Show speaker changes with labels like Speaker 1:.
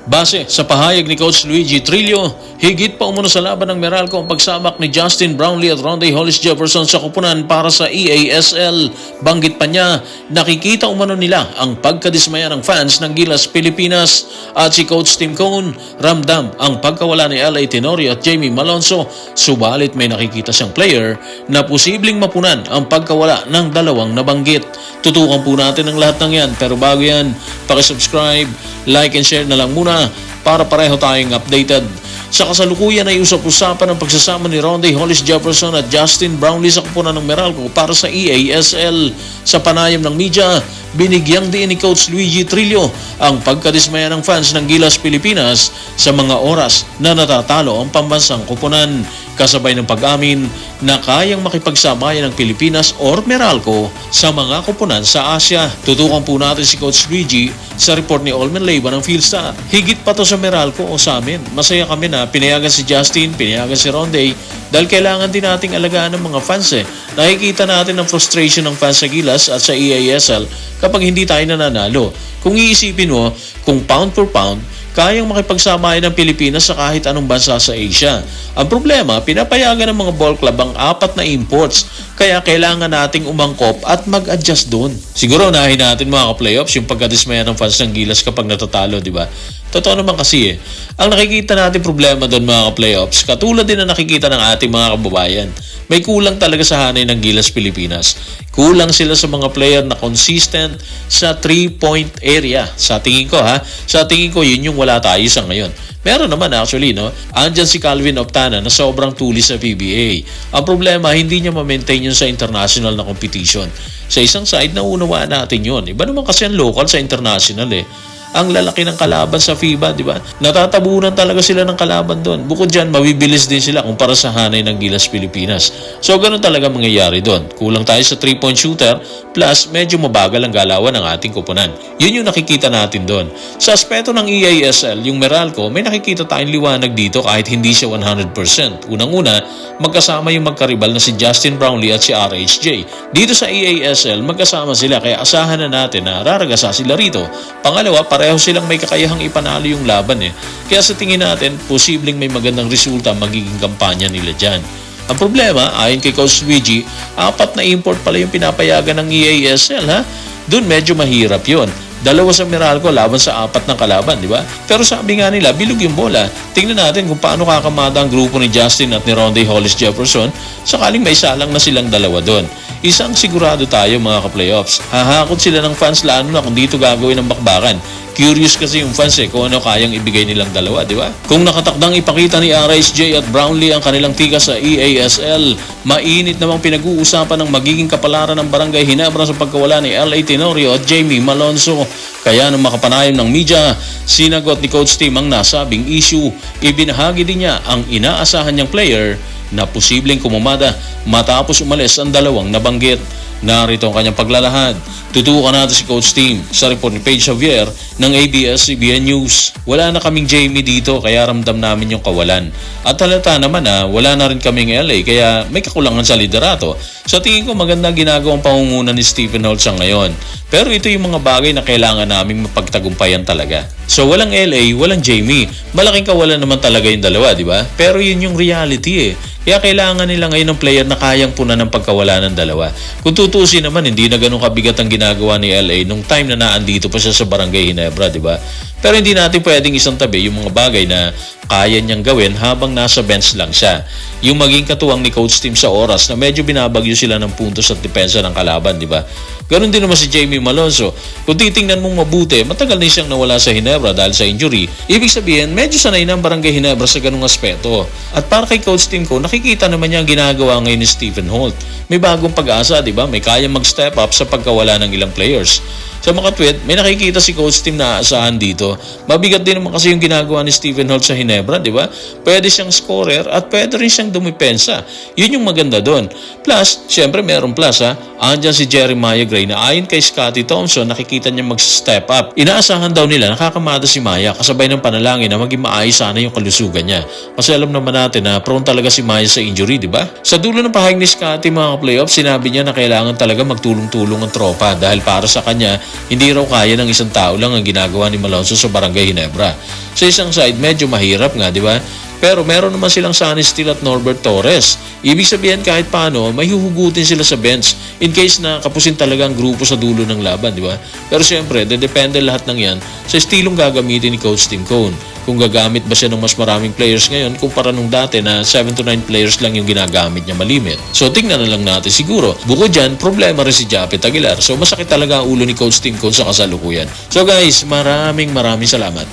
Speaker 1: Base sa pahayag ni Coach Luigi Trillo, higit pa umano sa laban ng Meralco ang pagsabak ni Justin Brownlee at Ronde Hollis Jefferson sa kupunan para sa EASL. Banggit pa niya, nakikita umano nila ang pagkadismaya ng fans ng Gilas Pilipinas at si Coach Tim Cone ramdam ang pagkawala ni L.A. Tenorio at Jamie Malonzo, subalit may nakikita siyang player na posibleng mapunan ang pagkawala ng dalawang nabanggit. Tutukan po natin ang lahat ng yan, pero bago yan, pakisubscribe, like and share na lang muna para pareho tayong updated. Sa kasalukuyan ay usap-usapan ang pagsasama ni Ronde Hollis Jefferson at Justin Brownlee sa kupunan ng Meralco para sa EASL. Sa panayam ng media, binigyang diin ni Coach Luigi Trillo ang pagkadismaya ng fans ng Gilas Pilipinas sa mga oras na natatalo ang pambansang kupunan, kasabay ng pag-amin na kayang makipagsabayan ng Pilipinas or Meralco sa mga kupunan sa Asia. Tutukan po natin si Coach Luigi sa report ni Olman Leyva ng Philstar. Higit pa to sa Meralco o sa amin. Masaya kami na pinayagan si Justin, pinayagan si Ronde dahil kailangan din nating alagaan ng mga fans eh. Nakikita natin ang frustration ng fans sa Gilas at sa EASL kapag hindi tayo nananalo. Kung iisipin mo, kung pound for pound, kayang makipagsamayan ng Pilipinas sa kahit anong bansa sa Asia. Ang problema, pinapayagan ng mga ball club ang 4 na imports, kaya kailangan nating umangkop at mag-adjust doon. Siguro unahin natin mga ka-playoffs yung pagkadismaya ng fans ng Gilas kapag natatalo, di ba? Totoo naman kasi ang nakikita natin problema doon mga ka-playoffs, katulad din na nakikita ng ating mga kababayan. May kulang talaga sa hanay ng Gilas Pilipinas. Kulang sila sa mga player na consistent sa 3-point area. Sa tingin ko yun yung wala tayo sa ngayon. Meron naman actually, no? Andyan si Calvin Optana na sobrang tulis sa PBA. Ang problema, hindi niya ma-maintain yun sa international na competition. Sa isang side, naunawaan natin yun. Iba naman kasi ang local sa international eh. Ang lalaki ng kalaban sa FIBA, di ba? Natatabunan talaga sila ng kalaban doon. Bukod dyan, mabibilis din sila kumpara sa hanay ng Gilas Pilipinas. So, ganun talaga mangyayari doon. Kulang tayo sa 3-point shooter, plus medyo mabagal ang galawan ng ating kupunan. Yun yung nakikita natin doon. Sa aspeto ng EASL, yung Meralco, may nakikita tayong liwanag dito kahit hindi siya 100%. Unang-una, magkasama yung magkaribal na si Justin Brownlee at si RHJ. Dito sa EASL, magkasama sila kaya asahan na natin na raragasa sila rito. Pangalawa, pareho silang may kakayahang ipanalo yung laban eh. Kaya sa tingin natin, posibleng may magandang resulta magiging kampanya nila dyan. Ang problema, ayon kay Coach Luigi, 4 na import pala yung pinapayagan ng EASL ha. Doon medyo mahirap yon. 2 sa Meralco laban sa 4 ng kalaban, di ba? Pero sabi nga nila, bilog yung bola. Tingnan natin kung paano kakamada ang grupo ni Justin at ni Ronde Hollis Jefferson sakaling may salang na silang 2 doon. Isang sigurado tayo mga ka-playoffs. Hahakot sila ng fans lalo na kung dito gagawin ang bakbakan. Curious kasi yung fans kung ano kayang ibigay nilang 2, di ba? Kung nakatakdang ipakita ni RHJ at Brownlee ang kanilang tika sa EASL, mainit namang pinag-uusapan ng magiging kapalaran ng Barangay Ginebra sa pagkawala ni L.A. Tenorio at Jamie Malonzo. Kaya nung makapanayam ng media, sinagot ni Coach Tim ang nasabing issue. Ibinahagi din niya ang inaasahan niyang player na posibleng kumamada matapos umalis ang 2 nabanggit. Narito ang kanyang paglalahad. Tutukan natin si Coach Tim sa report ni Paige Javier ng ABS-CBN News. Wala na kaming Jamie dito kaya ramdam namin yung kawalan. At halata naman na wala na rin kaming LA kaya may kakulangan sa liderato. Sa tingin ko maganda ginagawang pangunguna ni Stephen Holt sa ngayon. Pero ito yung mga bagay na kailangan naming mapagtagumpayan talaga. So walang LA, walang Jamie. Malaking kawalan naman talaga yung 2, di ba? Pero yun yung reality eh. Kaya kailangan nila ngayon ng player na kayang punan ng pagkawala ng 2. Kung tutusin naman, hindi na ganun kabigat ang ginagawa ni LA nung time na naandito pa siya sa Barangay Ginebra, di ba? Pero hindi natin pwedeng isang tabi yung mga bagay na kaya niyang gawin habang nasa bench lang siya. Yung maging katuwang ni Coach Tim sa oras na medyo binabagyo sila ng puntos at depensa ng kalaban, di ba? Ganon din naman si Jamie Malonzo. Kung titingnan mong mabuti, matagal na siyang nawala sa Ginebra dahil sa injury. Ibig sabihin, medyo sanay na ang Barangay Ginebra sa ganung aspeto. At para kay Coach Tim ko, nakikita naman niya ang ginagawa ngayon ni Stephen Holt. May bagong pag-asa, di ba? May kaya mag-step up sa pagkawala ng ilang players. Sa mga tweet, may nakikita si Coach Tim na aasahan dito. Mabigat din naman kasi yung ginagawa ni Stephen Holt sa Ginebra, di ba? Pwede siyang scorer at pwede rin siyang dumipensa. Yun yung maganda doon. Plus, syempre merong plus ha. Andyan si Jeremiah Gray play na ayon kay Scottie Thompson nakikita niya mag-step up. Inaasahan daw nila nakakamada si Maya kasabay ng panalangin na maging maayos sana yung kalusugan niya. Kasi alam naman natin na prone talaga si Maya sa injury, di ba? Sa dulo ng pahayag ni Scottie mga playoff, sinabi niya na kailangan talaga magtulong-tulong ang tropa dahil para sa kanya, hindi raw kaya ng isang tao lang ang ginagawa ni Malonzo sa Barangay Ginebra. Sa isang side, medyo mahirap nga, di ba? Pero meron naman silang Sonny Steele at Norbert Torres. Ibig sabihin kahit paano, may huhugutin sila sa bench in case na kapusin talaga ang grupo sa dulo ng laban, di ba? Pero siyempre, depende lahat ng yan sa estilong gagamitin ni Coach Tim Cone. Kung gagamit ba siya ng mas maraming players ngayon kumpara nung dati na 7 to 9 players lang yung ginagamit niya malimit. So tingnan na lang natin siguro. Bukod dyan, problema rin si Japet Aguilar. So masakit talaga ang ulo ni Coach Tim Cone sa kasalukuyan. So guys, maraming salamat.